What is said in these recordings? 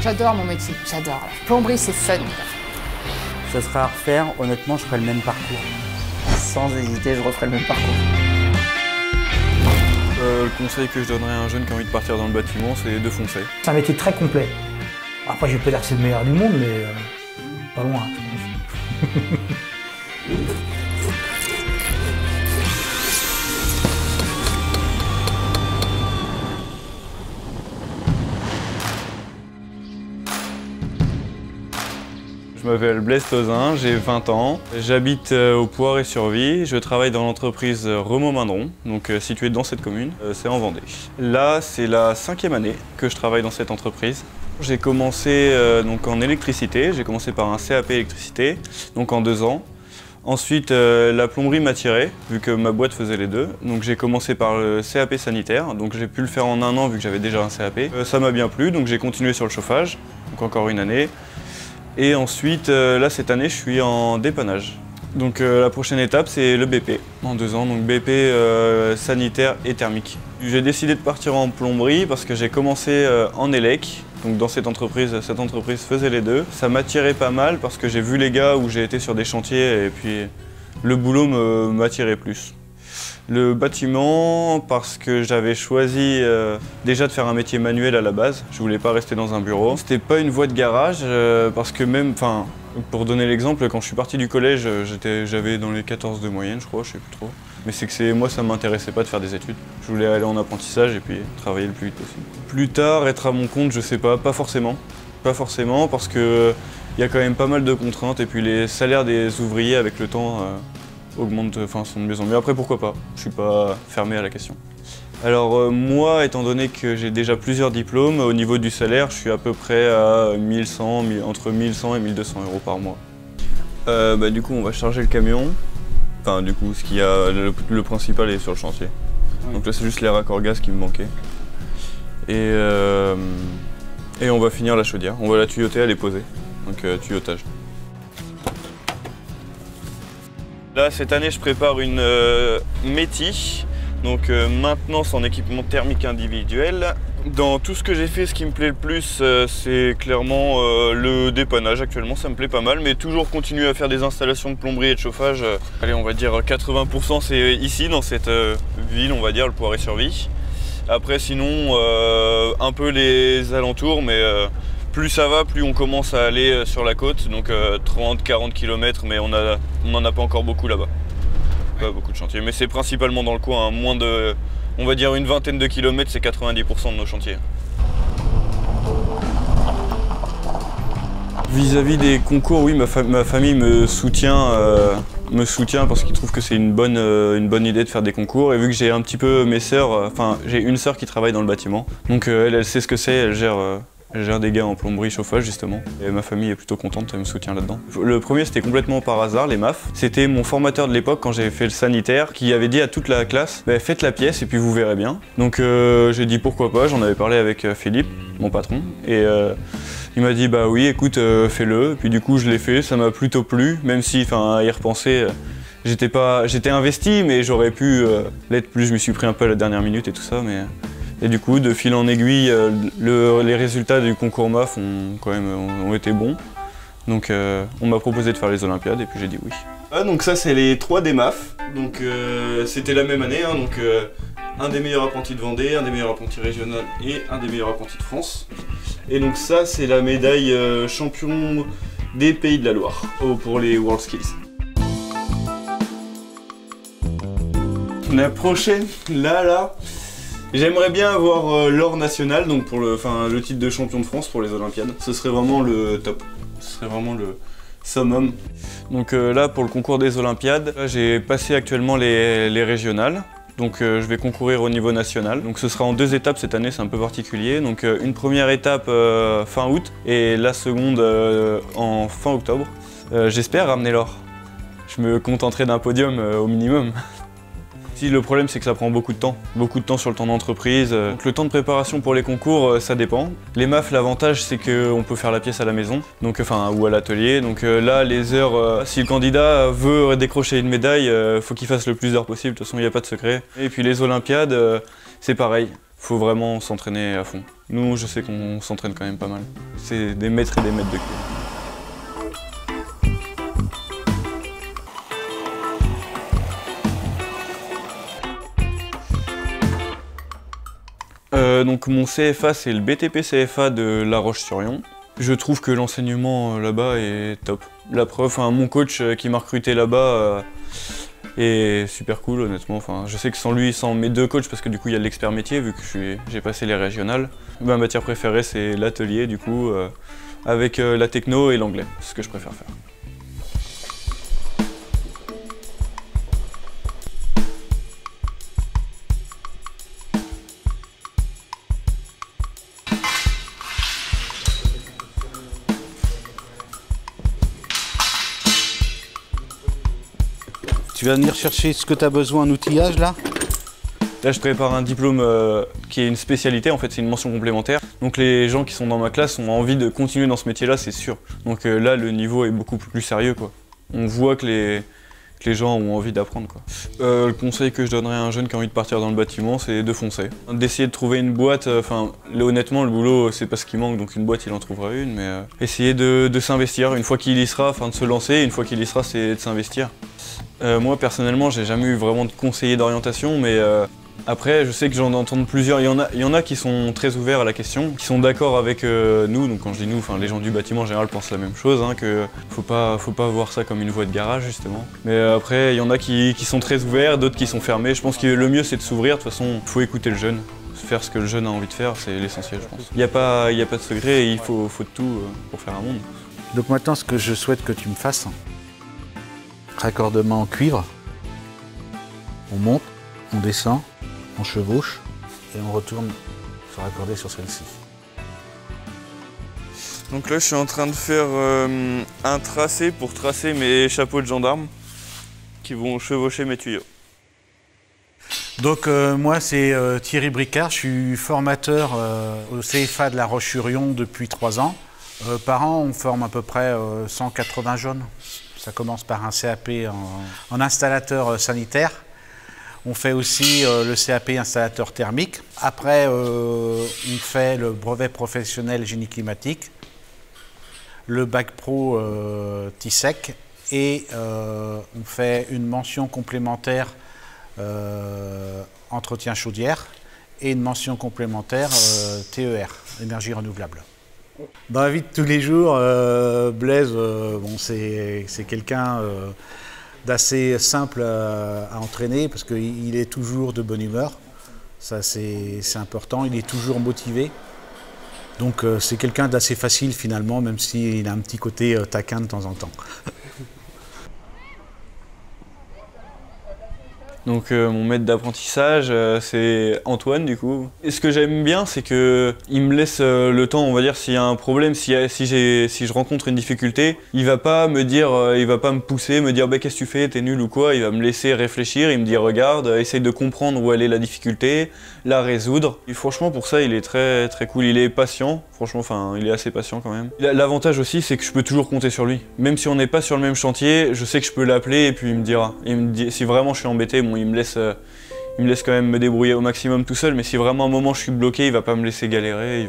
J'adore mon métier, j'adore. Plomberie, c'est fun. Ce serait à refaire, honnêtement, je ferais le même parcours. Sans hésiter, je referais le même parcours. Le conseil que je donnerais à un jeune qui a envie de partir dans le bâtiment, c'est de foncer. C'est un métier très complet. Après, je vais pas dire que c'est le meilleur du monde, mais pas loin. Je m'appelle Blaise Tozin, j'ai 20 ans, j'habite au Poiré-sur-Vie, je travaille dans l'entreprise Remaux-Mindron, donc située dans cette commune, c'est en Vendée. Là, c'est la 5e année que je travaille dans cette entreprise. J'ai commencé donc en électricité, j'ai commencé par un CAP électricité, donc en 2 ans. Ensuite, la plomberie m'a tiré, vu que ma boîte faisait les deux. Donc j'ai commencé par le CAP sanitaire, donc j'ai pu le faire en 1 an vu que j'avais déjà un CAP. Ça m'a bien plu, donc j'ai continué sur le chauffage, donc encore 1 année. Et ensuite, là cette année, je suis en dépannage. Donc la prochaine étape, c'est le BP, en 2 ans, donc BP sanitaire et thermique. J'ai décidé de partir en plomberie parce que j'ai commencé en élec, donc dans cette entreprise faisait les deux. Ça m'attirait pas mal parce que j'ai vu les gars où j'ai été sur des chantiers et puis le boulot m'attirait plus. Le bâtiment, parce que j'avais choisi déjà de faire un métier manuel à la base. Je voulais pas rester dans un bureau. C'était pas une voie de garage parce que même, enfin, pour donner l'exemple, quand je suis parti du collège, j'avais dans les 14 de moyenne, je crois, je sais plus trop. Mais c'est que moi, ça m'intéressait pas de faire des études. Je voulais aller en apprentissage et puis travailler le plus vite possible. Plus tard, être à mon compte, je sais pas forcément. Pas forcément parce que il y a quand même pas mal de contraintes et puis les salaires des ouvriers avec le temps augmentent, enfin sont de mieux en mieux. Après pourquoi pas, je suis pas fermé à la question. Alors moi, étant donné que j'ai déjà plusieurs diplômes, au niveau du salaire, je suis à peu près à entre 1100 et 1200 € par mois. Du coup, on va charger le camion. Enfin, du coup, le principal est sur le chantier. Donc là, c'est juste les raccords gaz qui me manquaient. Et on va finir la chaudière. On va la tuyauter, elle est posée. Donc tuyautage. Là, cette année, je prépare une METI, donc maintenance en équipement thermique individuel. Dans tout ce que j'ai fait, ce qui me plaît le plus, c'est clairement le dépannage. Actuellement, ça me plaît pas mal, mais toujours continuer à faire des installations de plomberie et de chauffage. Allez, on va dire 80% c'est ici, dans cette ville, on va dire, le Poiré-sur-Vie. Après, sinon, un peu les alentours, mais plus ça va, plus on commence à aller sur la côte, donc 30-40 km, mais on n'en a pas encore beaucoup là-bas. Pas beaucoup de chantiers, mais c'est principalement dans le coin, hein. Moins de, on va dire une vingtaine de kilomètres, c'est 90% de nos chantiers. Vis-à-vis des concours, oui, ma famille me soutient parce qu'ils trouvent que c'est une bonne idée de faire des concours. Et vu que j'ai un petit peu mes sœurs, enfin j'ai une sœur qui travaille dans le bâtiment, donc elle sait ce que c'est, elle gère des gars en plomberie, chauffage justement. Et ma famille est plutôt contente, elle me soutient là-dedans. Le premier, c'était complètement par hasard, les MAF. C'était mon formateur de l'époque quand j'avais fait le sanitaire qui avait dit à toute la classe bah, faites la pièce et puis vous verrez bien. Donc j'ai dit pourquoi pas, j'en avais parlé avec Philippe, mon patron. Et il m'a dit bah oui écoute fais-le. Puis du coup je l'ai fait, ça m'a plutôt plu, même si à y repenser, j'étais investi mais j'aurais pu l'être plus, je me suis pris un peu à la dernière minute et tout ça. Et du coup, de fil en aiguille, les résultats du concours MAF ont été bons. Donc on m'a proposé de faire les Olympiades et puis j'ai dit oui. Donc ça c'est les 3 des MAF. Donc c'était la même année, hein, donc un des meilleurs apprentis de Vendée, un des meilleurs apprentis régionaux et un des meilleurs apprentis de France. Et donc ça c'est la médaille champion des Pays de la Loire pour les World Skills. La prochaine, là. J'aimerais bien avoir l'or national, donc pour le titre de champion de France pour les Olympiades. Ce serait vraiment le top, ce serait vraiment le summum. Donc là, pour le concours des Olympiades, j'ai passé actuellement les régionales. Donc je vais concourir au niveau national. Donc ce sera en 2 étapes cette année, c'est un peu particulier. Donc une première étape fin août et la seconde en fin octobre. J'espère ramener l'or. Je me contenterai d'un podium au minimum. Si, le problème c'est que ça prend beaucoup de temps sur le temps d'entreprise. Donc le temps de préparation pour les concours, ça dépend. Les MAF, l'avantage c'est qu'on peut faire la pièce à la maison, donc, ou à l'atelier. Donc là, les heures, si le candidat veut décrocher une médaille, faut qu'il fasse le plus d'heures possible, de toute façon il n'y a pas de secret. Et puis les Olympiades, c'est pareil, faut vraiment s'entraîner à fond. Nous, je sais qu'on s'entraîne quand même pas mal. C'est des mètres et des mètres de cuir. Donc mon CFA, c'est le BTP CFA de La Roche-sur-Yon. Je trouve que l'enseignement là-bas est top. La preuve, mon coach qui m'a recruté là-bas est super cool, honnêtement. Je sais que sans lui, sans mes deux coachs, parce que du coup il y a l'expert métier, vu que j'ai passé les régionales. Ma matière préférée, c'est l'atelier, du coup, avec la techno et l'anglais, c'est ce que je préfère faire. Tu vas venir chercher ce que tu as besoin en outillage là? Là, je prépare un diplôme qui est une spécialité, en fait, c'est une mention complémentaire. Donc les gens qui sont dans ma classe ont envie de continuer dans ce métier-là, c'est sûr. Donc là, le niveau est beaucoup plus sérieux, quoi. On voit que les gens ont envie d'apprendre, quoi. Le conseil que je donnerais à un jeune qui a envie de partir dans le bâtiment, c'est de foncer. D'essayer de trouver une boîte, honnêtement, le boulot, c'est pas ce qui manque, donc une boîte, il en trouvera une, mais essayer de s'investir. Une fois qu'il y sera, de se lancer, une fois qu'il y sera, c'est de s'investir. Moi, personnellement, j'ai jamais eu vraiment de conseiller d'orientation, mais après, je sais que j'en entends plusieurs. Il y en a qui sont très ouverts à la question, qui sont d'accord avec nous. Donc quand je dis nous, les gens du bâtiment en général pensent la même chose, que faut pas voir ça comme une voie de garage justement. Mais après, il y en a qui sont très ouverts, d'autres qui sont fermés. Je pense que le mieux c'est de s'ouvrir. De toute façon, il faut écouter le jeune. Faire ce que le jeune a envie de faire, c'est l'essentiel, je pense. Il n'y a pas de secret, il faut de tout pour faire un monde. Donc maintenant, ce que je souhaite que tu me fasses, raccordement en cuivre, on monte, on descend, on chevauche et on retourne se raccorder sur celle-ci. Donc là, je suis en train de faire un tracé pour tracer mes chapeaux de gendarme qui vont chevaucher mes tuyaux. Donc moi, c'est Thierry Bricard, je suis formateur au CFA de La Roche-sur-Yon depuis 3 ans. Par an, on forme à peu près 180 jeunes. Ça commence par un CAP en installateur sanitaire. On fait aussi le CAP installateur thermique. Après, on fait le brevet professionnel génie climatique, le bac pro TISEC et on fait une mention complémentaire entretien chaudière et une mention complémentaire TER, énergie renouvelable. Dans la vie de tous les jours, Blaise, c'est quelqu'un d'assez simple à entraîner parce qu'il est toujours de bonne humeur. Ça, c'est important. Il est toujours motivé. Donc, c'est quelqu'un d'assez facile finalement, même s'il a un petit côté taquin de temps en temps. Donc mon maître d'apprentissage, c'est Antoine du coup. Et ce que j'aime bien, c'est qu'il me laisse le temps, on va dire, s'il y a un problème, si je rencontre une difficulté, il va pas me dire, il va pas me pousser, me dire bah, qu'est-ce que tu fais, t'es nul ou quoi. Il va me laisser réfléchir, il me dit regarde, essaye de comprendre où elle est la difficulté, la résoudre. Et franchement pour ça il est très très cool, il est patient, franchement il est assez patient quand même. L'avantage aussi c'est que je peux toujours compter sur lui. Même si on n'est pas sur le même chantier, je sais que je peux l'appeler et puis il me dira. Il me dit, si vraiment je suis embêté, bon, il me laisse quand même me débrouiller au maximum tout seul, mais si vraiment à un moment je suis bloqué, il va pas me laisser galérer, il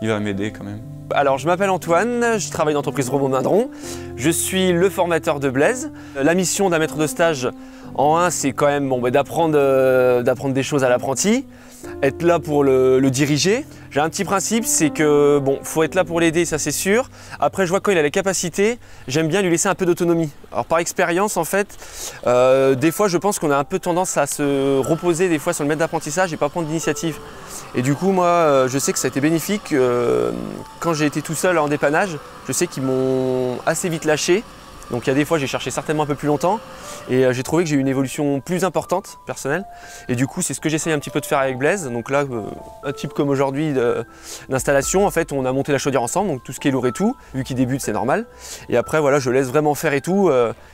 va m'aider quand même. Alors je m'appelle Antoine, je travaille dans l'entreprise Renault Mindron, je suis le formateur de Blaise. La mission d'un maître de stage en 1, c'est quand même d'apprendre des choses à l'apprenti, être là pour le diriger. J'ai un petit principe, c'est que faut être là pour l'aider, ça c'est sûr. Après je vois quand il a les capacités, j'aime bien lui laisser un peu d'autonomie. Alors par expérience en fait, des fois je pense qu'on a un peu tendance à se reposer des fois sur le maître d'apprentissage et pas prendre d'initiative. Et du coup moi je sais que ça a été bénéfique quand j'ai été tout seul en dépannage, je sais qu'ils m'ont assez vite lâché. Donc il y a des fois j'ai cherché certainement un peu plus longtemps et j'ai trouvé que j'ai eu une évolution plus importante personnelle. Et du coup c'est ce que j'essaye un petit peu de faire avec Blaise. Donc là un type comme aujourd'hui d'installation, en fait on a monté la chaudière ensemble, donc tout ce qui est lourd et tout, vu qu'il débute c'est normal. Et après voilà je laisse vraiment faire et tout,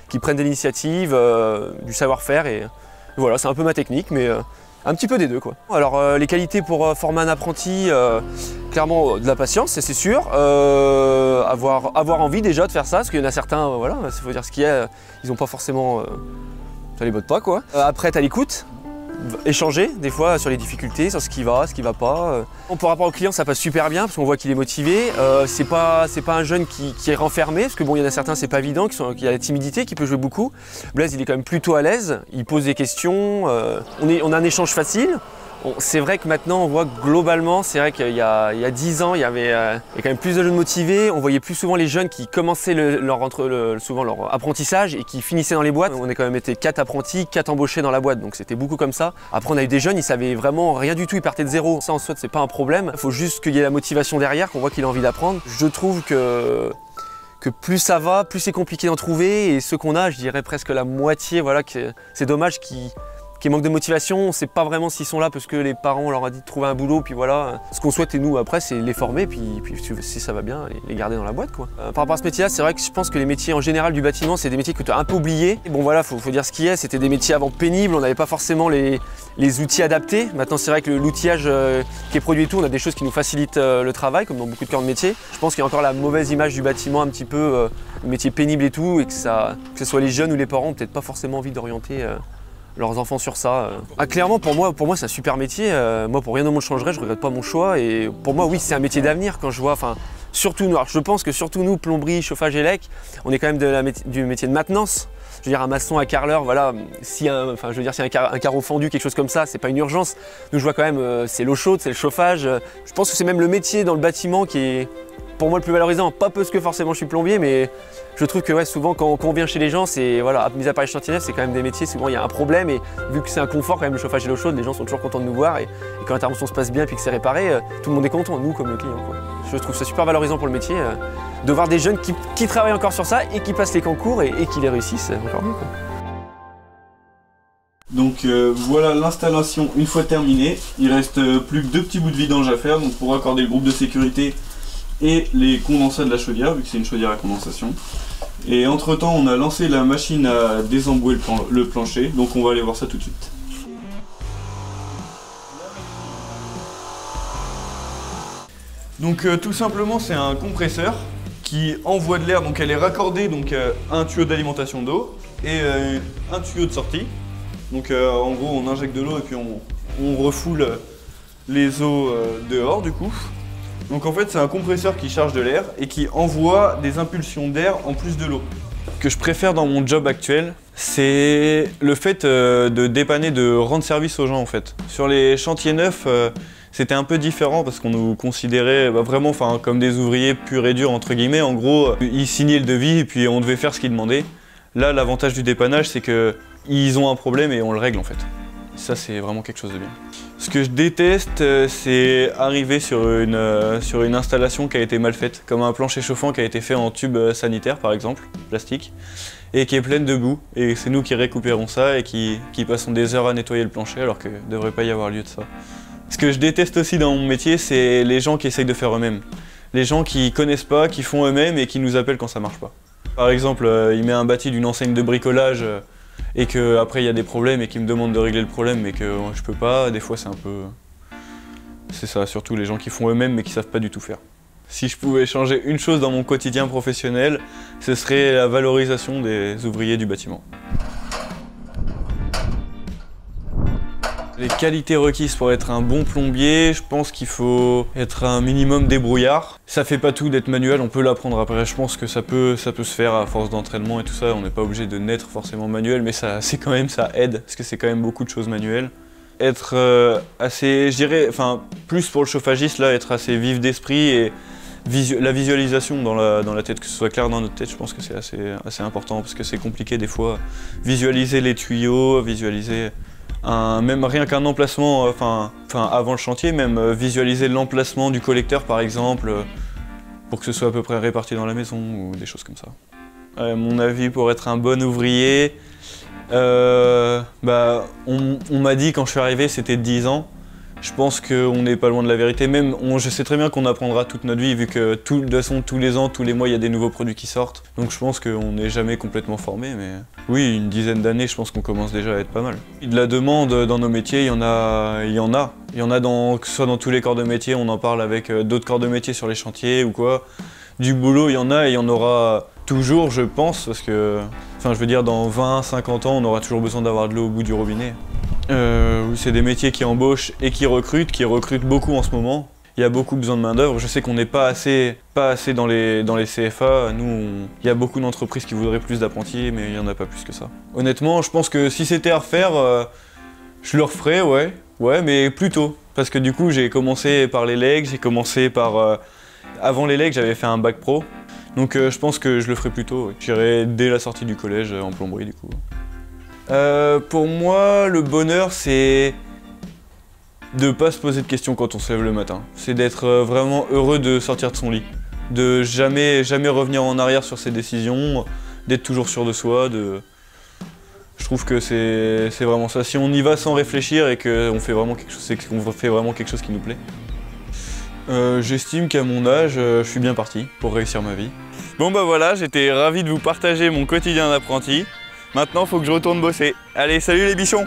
qu'ils prennent de l'initiative, du savoir-faire et voilà c'est un peu ma technique mais un petit peu des deux quoi. Alors les qualités pour former un apprenti, clairement de la patience, c'est sûr. Avoir envie déjà de faire ça, parce qu'il y en a certains, voilà, il faut dire ce qu'il y a, ils n'ont pas forcément, ça les botte pas quoi. Après t'as l'écoute, échanger des fois sur les difficultés, sur ce qui va pas. Par rapport au client, ça passe super bien parce qu'on voit qu'il est motivé. C'est pas un jeune qui est renfermé, parce que bon, il y en a certains, c'est pas évident, qui a la timidité, qui peut jouer beaucoup. Blaise, il est quand même plutôt à l'aise, il pose des questions, on a un échange facile. C'est vrai que maintenant on voit globalement, c'est vrai qu'il y a 10 ans, il y avait quand même plus de jeunes motivés. On voyait plus souvent les jeunes qui commençaient souvent leur apprentissage et qui finissaient dans les boîtes. On a quand même été 4 apprentis, 4 embauchés dans la boîte, donc c'était beaucoup comme ça. Après on a eu des jeunes, ils savaient vraiment rien du tout, ils partaient de zéro. Ça en soi c'est pas un problème, il faut juste qu'il y ait la motivation derrière, qu'on voit qu'il a envie d'apprendre. Je trouve que plus ça va, plus c'est compliqué d'en trouver, et ceux qu'on a, je dirais presque la moitié, voilà, que c'est dommage qui manquent de motivation. On ne sait pas vraiment s'ils sont là parce que les parents leur ont dit de trouver un boulot, puis voilà. Ce qu'on souhaite, et nous, après, c'est les former, puis si ça va bien, les garder dans la boîte, quoi. Par rapport à ce métier-là, c'est vrai que je pense que les métiers en général du bâtiment, c'est des métiers que tu as un peu oubliés. Bon voilà, faut dire ce qui est, c'était des métiers avant pénibles, on n'avait pas forcément les outils adaptés. Maintenant, c'est vrai que l'outillage qui est produit et tout, on a des choses qui nous facilitent le travail, comme dans beaucoup de cœurs de métier. Je pense qu'il y a encore la mauvaise image du bâtiment, un petit peu, le métier pénible et tout, et que ce soit les jeunes ou les parents, peut-être pas forcément envie d'orienter leurs enfants sur ça. Clairement, pour moi c'est un super métier. Moi, pour rien au monde je changerais, je regrette pas mon choix. Et pour moi, oui, c'est un métier d'avenir quand je vois. Surtout nous, alors je pense que surtout nous, plomberie, chauffage, élec, on est quand même du métier de maintenance. Je veux dire, un maçon, un carreleur, voilà, si un carreau fendu, quelque chose comme ça, c'est pas une urgence. Nous, je vois quand même, c'est l'eau chaude, c'est le chauffage. Je pense que c'est même le métier dans le bâtiment qui est, pour moi, le plus valorisant. Pas parce que forcément je suis plombier, mais je trouve que ouais, souvent quand on vient chez les gens, c'est voilà, mis à part les chantiers neufs, c'est quand même des métiers, souvent il y a un problème, et vu que c'est un confort quand même le chauffage et l'eau chaude, les gens sont toujours contents de nous voir, et quand l'intervention se passe bien et puis que c'est réparé, tout le monde est content, nous comme le client, quoi. Je trouve ça super valorisant pour le métier, de voir des jeunes qui travaillent encore sur ça et qui passent les concours et qui les réussissent encore mieux, quoi. Donc voilà l'installation une fois terminée. Il reste plus que 2 petits bouts de vidange à faire, donc pour raccorder le groupe de sécurité et les condensats de la chaudière, vu que c'est une chaudière à condensation. Et entre temps on a lancé la machine à désembouer le plancher, donc on va aller voir ça tout de suite. Donc tout simplement c'est un compresseur qui envoie de l'air, donc elle est raccordée donc, à un tuyau d'alimentation d'eau et un tuyau de sortie. Donc en gros on injecte de l'eau et puis on refoule les eaux dehors du coup. Donc en fait c'est un compresseur qui charge de l'air et qui envoie des impulsions d'air en plus de l'eau. Ce que je préfère dans mon job actuel, c'est le fait de dépanner, de rendre service aux gens en fait. Sur les chantiers neufs, c'était un peu différent parce qu'on nous considérait vraiment comme des ouvriers purs et durs entre guillemets. En gros, ils signaient le devis et puis on devait faire ce qu'ils demandaient. Là l'avantage du dépannage c'est qu'ils ont un problème et on le règle en fait. Ça c'est vraiment quelque chose de bien. Ce que je déteste, c'est arriver sur une installation qui a été mal faite, comme un plancher chauffant qui a été fait en tube sanitaire par exemple, plastique, et qui est pleine de boue. Et c'est nous qui récupérons ça et qui passons des heures à nettoyer le plancher alors qu'il ne devrait pas y avoir lieu de ça. Ce que je déteste aussi dans mon métier, c'est les gens qui essayent de faire eux-mêmes. Les gens qui connaissent pas, qui font eux-mêmes et qui nous appellent quand ça marche pas. Par exemple, il met un bâti d'une enseigne de bricolage et qu'après il y a des problèmes et qu'il me demande de régler le problème mais que je peux pas, des fois c'est un peu... C'est ça, surtout les gens qui font eux-mêmes mais qui savent pas du tout faire. Si je pouvais changer une chose dans mon quotidien professionnel, ce serait la valorisation des ouvriers du bâtiment. Les qualités requises pour être un bon plombier, je pense qu'il faut être un minimum débrouillard. Ça fait pas tout d'être manuel, on peut l'apprendre après. Je pense que ça peut se faire à force d'entraînement et tout ça. On n'est pas obligé de naître forcément manuel, mais ça aide, parce que c'est quand même beaucoup de choses manuelles. Être assez, je dirais, plus pour le chauffagiste, là, être assez vif d'esprit et la visualisation dans la tête, que ce soit clair dans notre tête, je pense que c'est assez important, parce que c'est compliqué des fois. Visualiser les tuyaux, visualiser... même rien qu'un emplacement, avant le chantier, même visualiser l'emplacement du collecteur par exemple, pour que ce soit à peu près réparti dans la maison ou des choses comme ça. Mon avis pour être un bon ouvrier, on m'a dit quand je suis arrivé c'était 10 ans. Je pense qu'on n'est pas loin de la vérité, je sais très bien qu'on apprendra toute notre vie vu que de toute façon tous les ans, tous les mois il y a des nouveaux produits qui sortent. Donc je pense qu'on n'est jamais complètement formé, mais oui, une dizaine d'années je pense qu'on commence déjà à être pas mal. De la demande dans nos métiers, il y en a que ce soit dans tous les corps de métier, on en parle avec d'autres corps de métier sur les chantiers ou quoi. Du boulot il y en a et il y en aura toujours je pense, parce que, je veux dire dans 20-50 ans on aura toujours besoin d'avoir de l'eau au bout du robinet. Oui, c'est des métiers qui embauchent et qui recrutent beaucoup en ce moment. Il y a beaucoup besoin de main d'œuvre. Je sais qu'on n'est pas assez dans les CFA. Nous, il y a beaucoup d'entreprises qui voudraient plus d'apprentis, mais il n'y en a pas plus que ça. Honnêtement, je pense que si c'était à refaire, je le referais, ouais, mais plus tôt. Parce que du coup, j'ai commencé par les legs, avant les legs, j'avais fait un bac pro. Donc je pense que je le ferai plus tôt. Ouais. J'irai dès la sortie du collège en plomberie, du coup. Pour moi, le bonheur, c'est de ne pas se poser de questions quand on se lève le matin. C'est d'être vraiment heureux de sortir de son lit. De jamais revenir en arrière sur ses décisions, d'être toujours sûr de soi. Je trouve que c'est vraiment ça. Si on y va sans réfléchir et qu'on fait vraiment quelque chose, c'est qu'on fait vraiment quelque chose qui nous plaît. J'estime qu'à mon âge, je suis bien parti pour réussir ma vie. Bon bah voilà, j'étais ravi de vous partager mon quotidien d'apprenti. Maintenant, il faut que je retourne bosser. Allez, salut les bichons!